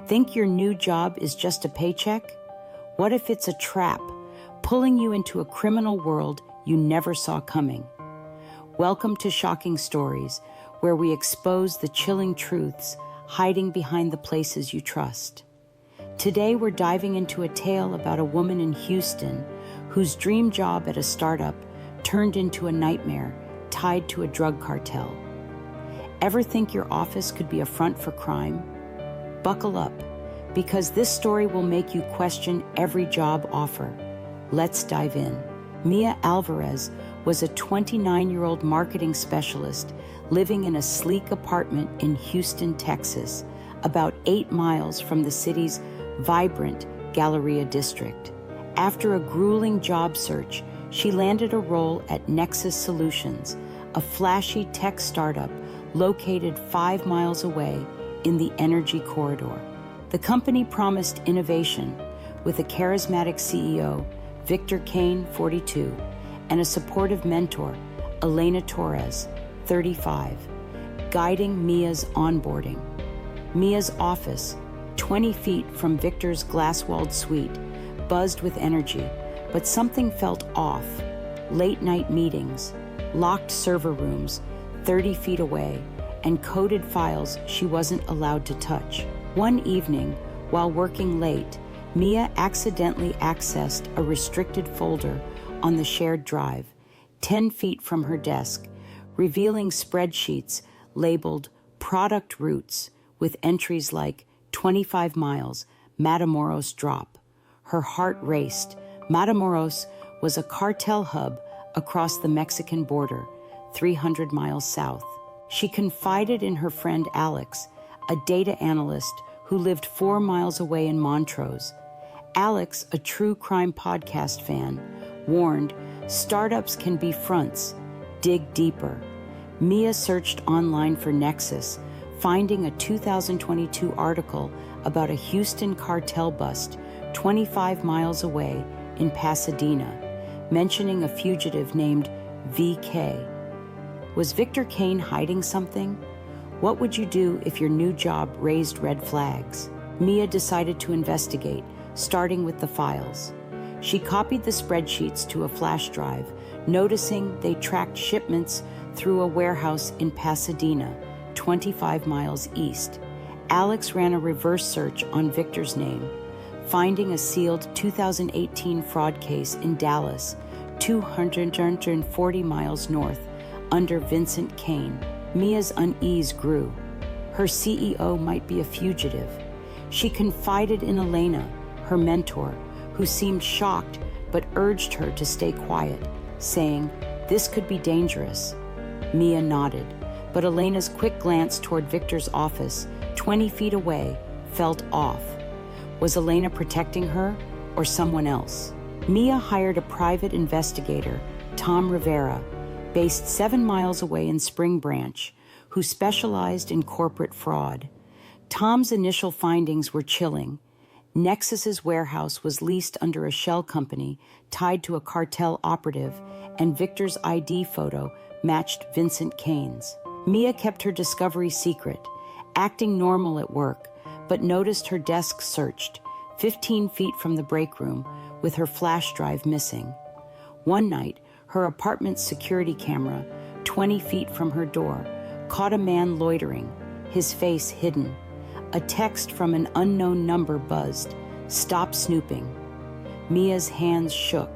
Think your new job is just a paycheck? What if it's a trap, pulling you into a criminal world you never saw coming? Welcome to Shocking Stories, where we expose the chilling truths hiding behind the places you trust. Today we're diving into a tale about a woman in Houston whose dream job at a startup turned into a nightmare tied to a drug cartel. Ever think your office could be a front for crime? Buckle up, because this story will make you question every job offer. Let's dive in. Mia Alvarez was a 29-year-old marketing specialist living in a sleek apartment in Houston, Texas, about 8 miles from the city's vibrant Galleria district. After a grueling job search, she landed a role at Nexus Solutions, a flashy tech startup located 5 miles away in the energy corridor. The company promised innovation with a charismatic CEO, Victor Kane, 42, and a supportive mentor, Elena Torres, 35, guiding Mia's onboarding. Mia's office, 20 feet from Victor's glass-walled suite, buzzed with energy, but something felt off. Late-night meetings, locked server rooms 30 feet away, and coded files she wasn't allowed to touch. One evening, while working late, Mia accidentally accessed a restricted folder on the shared drive, 10 feet from her desk, revealing spreadsheets labeled Product Routes with entries like 25 miles, Matamoros drop. Her heart raced. Matamoros was a cartel hub across the Mexican border, 300 miles south. She confided in her friend Alex, a data analyst who lived 4 miles away in Montrose. Alex, a true crime podcast fan, warned, "Startups can be fronts. Dig deeper." Mia searched online for Nexus, finding a 2022 article about a Houston cartel bust 25 miles away in Pasadena, mentioning a fugitive named VK. Was Victor Kane hiding something? What would you do if your new job raised red flags? Mia decided to investigate, starting with the files. She copied the spreadsheets to a flash drive, noticing they tracked shipments through a warehouse in Pasadena, 25 miles east. Alex ran a reverse search on Victor's name, finding a sealed 2018 fraud case in Dallas, 240 miles north, under Vincent Kane. Mia's unease grew. Her CEO might be a fugitive. She confided in Elena, her mentor, who seemed shocked but urged her to stay quiet, saying, "This could be dangerous." Mia nodded, but Elena's quick glance toward Victor's office, 20 feet away, felt off. Was Elena protecting her or someone else? Mia hired a private investigator, Tom Rivera, based 7 miles away in Spring Branch, who specialized in corporate fraud. Tom's initial findings were chilling. Nexus's warehouse was leased under a shell company tied to a cartel operative, and Victor's ID photo matched Vincent Kane's. Mia kept her discovery secret, acting normal at work, but noticed her desk searched, 15 feet from the break room, with her flash drive missing. One night, her apartment's security camera, 20 feet from her door, caught a man loitering, his face hidden. A text from an unknown number buzzed, "Stop snooping." Mia's hands shook.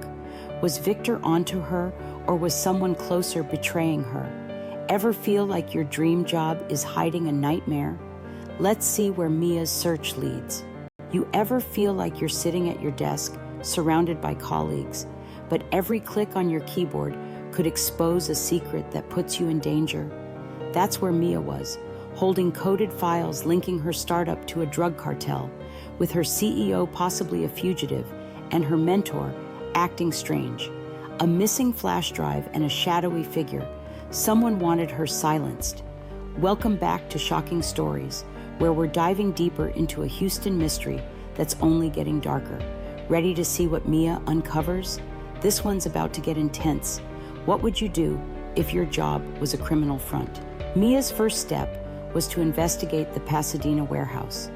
Was Victor onto her, or was someone closer betraying her? Ever feel like your dream job is hiding a nightmare? Let's see where Mia's search leads. You ever feel like you're sitting at your desk, surrounded by colleagues, but every click on your keyboard could expose a secret that puts you in danger? That's where Mia was, holding coded files linking her startup to a drug cartel, with her CEO possibly a fugitive, and her mentor acting strange. A missing flash drive and a shadowy figure. Someone wanted her silenced. Welcome back to Shocking Stories, where we're diving deeper into a Houston mystery that's only getting darker. Ready to see what Mia uncovers? This one's about to get intense. What would you do if your job was a criminal front? Mia's first step was to investigate the Pasadena warehouse.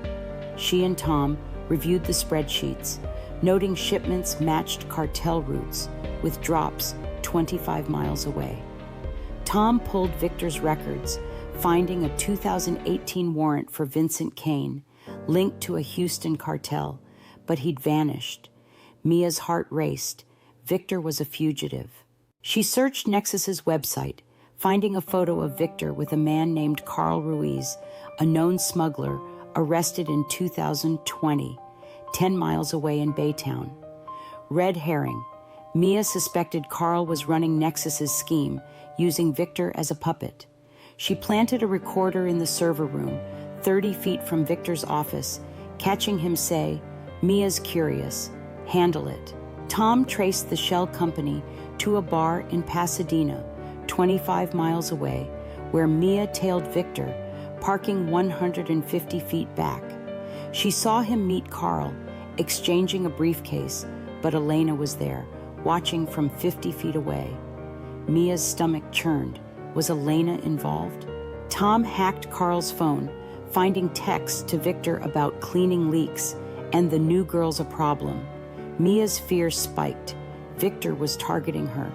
she and Tom reviewed the spreadsheets, noting shipments matched cartel routes with drops 25 miles away. Tom pulled Victor's records, finding a 2018 warrant for Vincent Kane, linked to a Houston cartel, but he'd vanished. Mia's heart raced. Victor was a fugitive. She searched Nexus's website, finding a photo of Victor with a man named Carl Ruiz, a known smuggler, arrested in 2020, 10 miles away in Baytown. Red herring. Mia suspected Carl was running Nexus's scheme, using Victor as a puppet. She planted a recorder in the server room, 30 feet from Victor's office, catching him say, "Mia's curious. Handle it." Tom traced the shell company to a bar in Pasadena, 25 miles away, where Mia tailed Victor, parking 150 feet back. She saw him meet Carl, exchanging a briefcase, but Elena was there, watching from 50 feet away. Mia's stomach churned. Was Elena involved? Tom hacked Carl's phone, finding texts to Victor about cleaning leaks and the new girl's a problem. Mia's fear spiked. Victor was targeting her.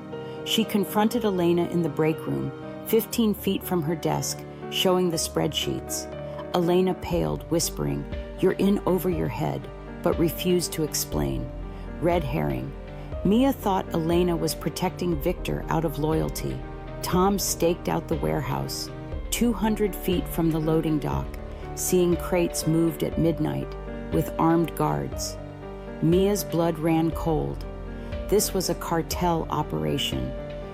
She confronted Elena in the break room, 15 feet from her desk, showing the spreadsheets. Elena paled, whispering, "You're in over your head," but refused to explain. Red herring. Mia thought Elena was protecting Victor out of loyalty. Tom staked out the warehouse, 200 feet from the loading dock, seeing crates moved at midnight with armed guards. Mia's blood ran cold. This was a cartel operation.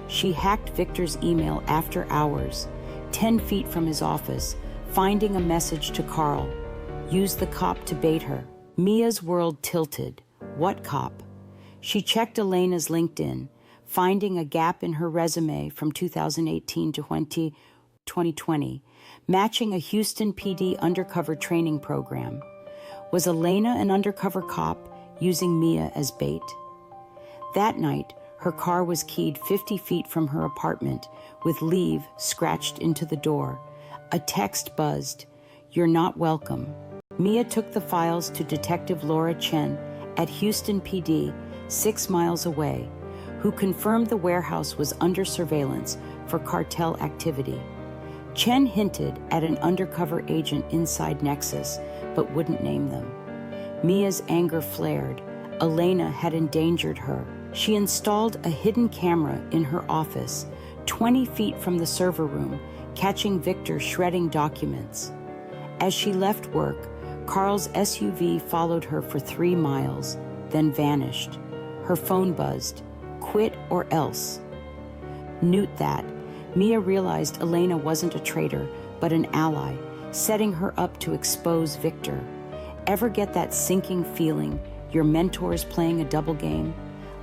She hacked Victor's email after hours, 10 feet from his office, finding a message to Carl. Use the cop to bait her. Mia's world tilted. What cop? She checked Elena's LinkedIn, finding a gap in her resume from 2018 to 2020, matching a Houston PD undercover training program. Was Elena an undercover cop using Mia as bait? That night, her car was keyed 50 feet from her apartment, with "Leave" scratched into the door. A text buzzed, "You're not welcome." Mia took the files to Detective Laura Chen at Houston PD, 6 miles away, who confirmed the warehouse was under surveillance for cartel activity. Chen hinted at an undercover agent inside Nexus, but wouldn't name them. Mia's anger flared. Elena had endangered her. She installed a hidden camera in her office, 20 feet from the server room, catching Victor shredding documents. As she left work, Carl's SUV followed her for 3 miles, then vanished. Her phone buzzed. Quit or else. Note that. Mia realized Elena wasn't a traitor, but an ally, setting her up to expose Victor. Ever get that sinking feeling your mentor's playing a double game?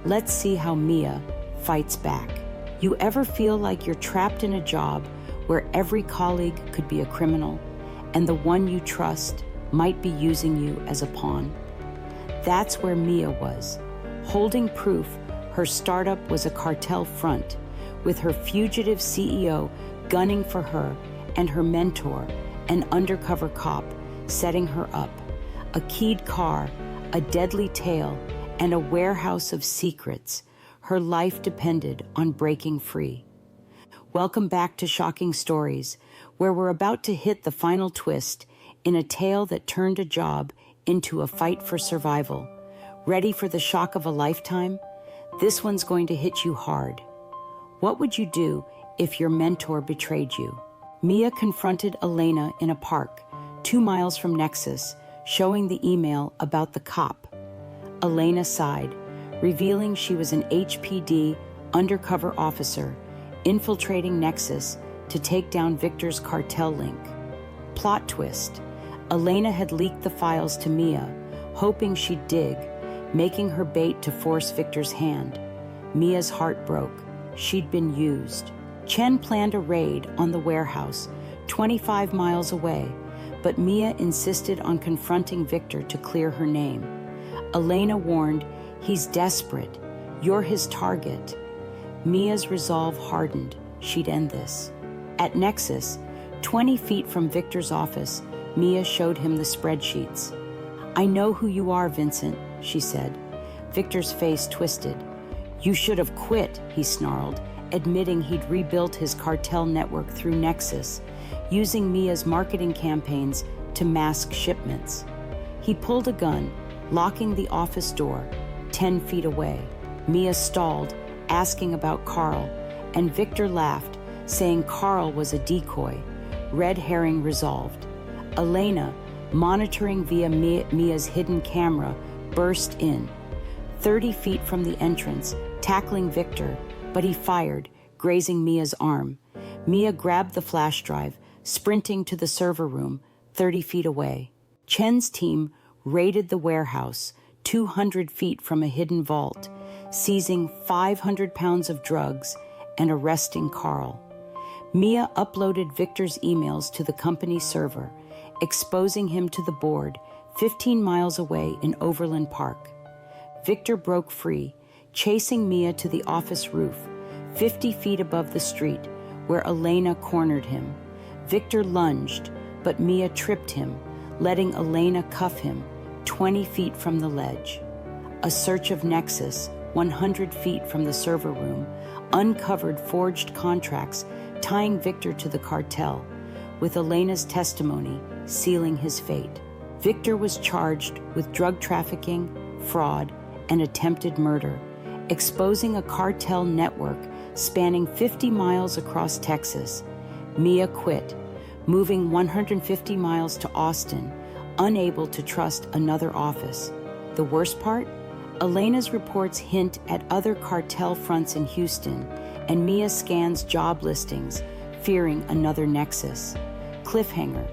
Let's see how Mia fights back. You ever feel like you're trapped in a job where every colleague could be a criminal and the one you trust might be using you as a pawn? That's where Mia was, holding proof her startup was a cartel front, with her fugitive CEO gunning for her and her mentor, an undercover cop, setting her up. A keyed car, a deadly tale, and a warehouse of secrets. Her life depended on breaking free. Welcome back to Shocking Stories, where we're about to hit the final twist in a tale that turned a job into a fight for survival. Ready for the shock of a lifetime? This one's going to hit you hard. What would you do if your mentor betrayed you? Mia confronted Elena in a park, 2 miles from Nexus, showing the email about the cop. Elena sighed, revealing she was an HPD undercover officer infiltrating Nexus to take down Victor's cartel link. Plot twist. Elena had leaked the files to Mia, hoping she'd dig, making her bait to force Victor's hand. Mia's heart broke. She'd been used. Chen planned a raid on the warehouse, 25 miles away, but Mia insisted on confronting Victor to clear her name. Elena warned, "He's desperate. You're his target." Mia's resolve hardened. She'd end this. At Nexus, 20 feet from Victor's office, Mia showed him the spreadsheets. "I know who you are, Vincent," she said. Victor's face twisted. "You should have quit," he snarled, admitting he'd rebuilt his cartel network through Nexus, using Mia's marketing campaigns to mask shipments. He pulled a gun, locking the office door 10 feet away. Mia stalled, asking about Carl, and Victor laughed, saying Carl was a decoy. Red herring resolved. Elena, monitoring via Mia's hidden camera, burst in. 30 feet from the entrance, tackling Victor, but he fired, grazing Mia's arm. Mia grabbed the flash drive, sprinting to the server room, 30 feet away. Chen's team raided the warehouse, 200 feet from a hidden vault, seizing 500 pounds of drugs and arresting Carl. Mia uploaded Victor's emails to the company server, exposing him to the board 15 miles away in Overland Park. Victor broke free, chasing Mia to the office roof, 50 feet above the street, where Elena cornered him. Victor lunged, but Mia tripped him, letting Elena cuff him 20 feet from the ledge. A search of Nexus, 100 feet from the server room, uncovered forged contracts tying Victor to the cartel, with Elena's testimony sealing his fate. Victor was charged with drug trafficking, fraud, and attempted murder, exposing a cartel network spanning 50 miles across Texas. Mia quit, moving 150 miles to Austin, unable to trust another office. The worst part? Elena's reports hint at other cartel fronts in Houston, and Mia scans job listings, fearing another nexus. Cliffhanger.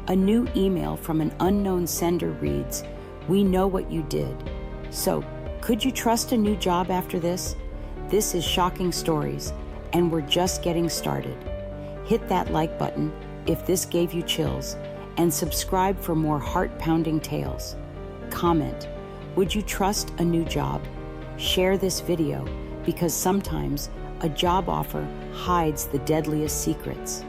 A new email from an unknown sender reads, "We know what you did." So, could you trust a new job after this? This is Shocking Stories, and we're just getting started. Hit that like button if this gave you chills, and subscribe for more heart-pounding tales. Comment, would you trust a new job? Share this video, because sometimes a job offer hides the deadliest secrets.